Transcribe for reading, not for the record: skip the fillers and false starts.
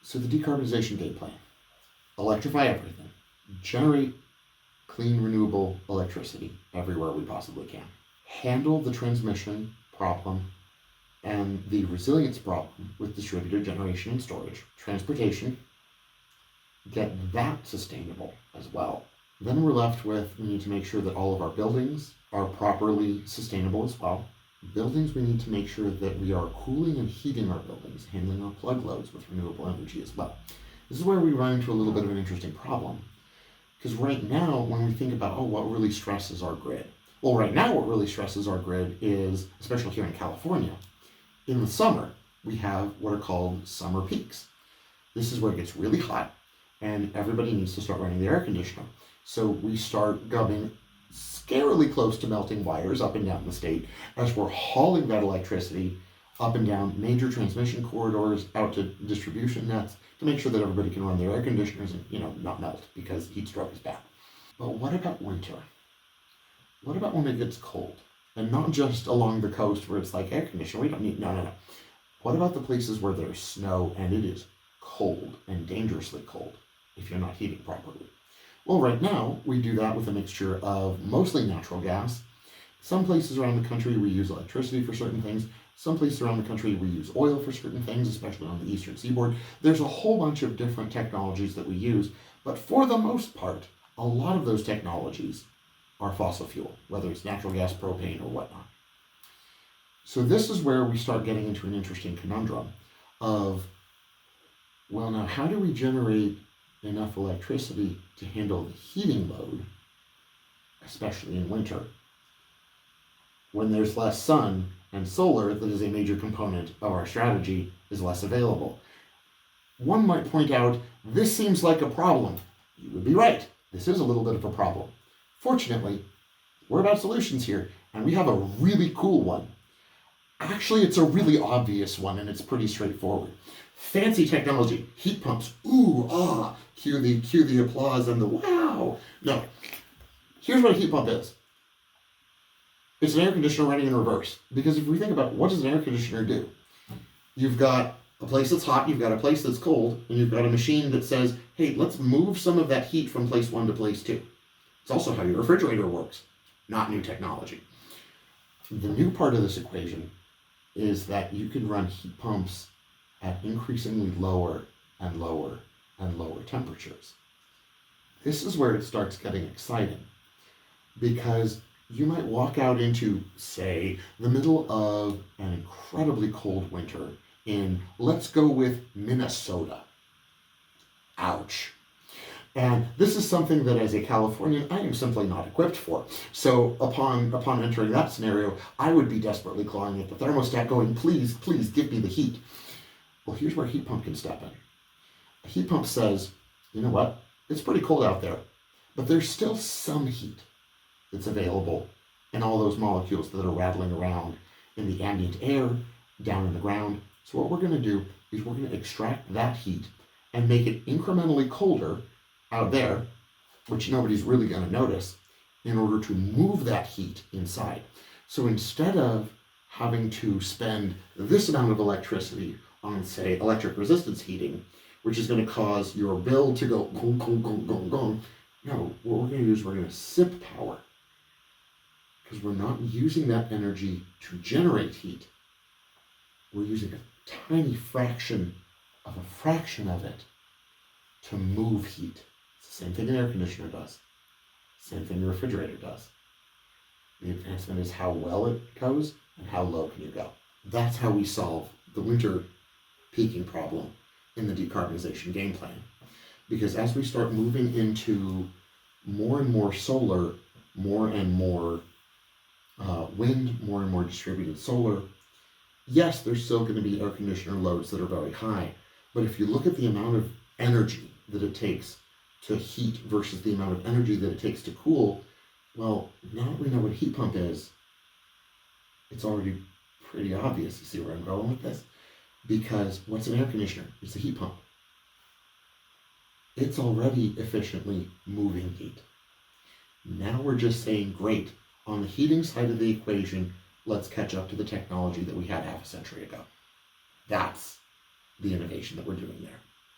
So the Decarbonization Gameplan: electrify everything, generate clean, renewable electricity everywhere we possibly can, handle the transmission problem and the resilience problem with distributed generation and storage, transportation, get that sustainable as well. Then we're left with, we need to make sure that all of our buildings are properly sustainable as well. Buildings, we need to make sure that we are cooling and heating our buildings, handling our plug loads with renewable energy as well. This is where we run into a little bit of an interesting problem. Because right now, when we think about, what really stresses our grid? Well, right now, what really stresses our grid is, especially here in California, in the summer, we have what are called summer peaks. This is where it gets really hot, and everybody needs to start running their air conditioner. So we start gubbing scarily close to melting wires up and down the state as we're hauling that electricity up and down major transmission corridors out to distribution nets to make sure that everybody can run their air conditioners and not melt, because heat stroke is bad. But what about winter? What about when it gets cold? And not just along the coast where it's like air conditioner, we don't need, no. What about the places where there's snow and it is cold and dangerously cold if you're not heating properly? Well, right now, we do that with a mixture of mostly natural gas. Some places around the country, we use electricity for certain things. Some places around the country, we use oil for certain things, especially on the eastern seaboard. There's a whole bunch of different technologies that we use, but for the most part, a lot of those technologies are fossil fuel, whether it's natural gas, propane, or whatnot. So this is where we start getting into an interesting conundrum of, well, now how do we generate enough electricity to handle the heating load, especially in winter, when there's less sun and solar, that is a major component of our strategy, is less available? One might point out, this seems like a problem. You would be right. This is a little bit of a problem. Fortunately, we're about solutions here, and we have a really cool one. Actually, it's a really obvious one, and it's pretty straightforward. Fancy technology, heat pumps, ooh, ah, cue the applause and the wow. No, here's what a heat pump is. It's an air conditioner running in reverse. Because if we think about, what does an air conditioner do? You've got a place that's hot, you've got a place that's cold, and you've got a machine that says, hey, let's move some of that heat from place 1 to place 2. It's also how your refrigerator works, not new technology. The new part of this equation is that you can run heat pumps at increasingly lower and lower and lower temperatures. This is where it starts getting exciting, because you might walk out into, say, the middle of an incredibly cold winter in, let's go with Minnesota. Ouch. And this is something that as a Californian, I am simply not equipped for. So upon entering that scenario, I would be desperately clawing at the thermostat going, please, please give me the heat. Well, here's where a heat pump can step in. A heat pump says, you know what? It's pretty cold out there, but there's still some heat that's available in all those molecules that are rattling around in the ambient air, down in the ground. So what we're going to do is we're going to extract that heat and make it incrementally colder out there, which nobody's really going to notice, in order to move that heat inside. So instead of having to spend this amount of electricity on, say, electric resistance heating, which is going to cause your bill to go gong, gong, gong, gong, gong, no, what we're going to do is we're going to sip power, because we're not using that energy to generate heat. We're using a tiny fraction of it to move heat. It's the same thing an air conditioner does. Same thing a refrigerator does. The advancement is how well it goes and how low can you go. That's how we solve the winter peaking problem in the decarbonization game plan. Because as we start moving into more and more solar, more and more wind, more and more distributed solar, yes, there's still going to be air conditioner loads that are very high. But if you look at the amount of energy that it takes to heat versus the amount of energy that it takes to cool, well, now that we know what a heat pump is, it's already pretty obvious. You see where I'm going with this? Because what's an air conditioner? It's a heat pump. It's already efficiently moving heat. Now we're just saying, great, on the heating side of the equation, let's catch up to the technology that we had half a century ago. That's the innovation that we're doing there.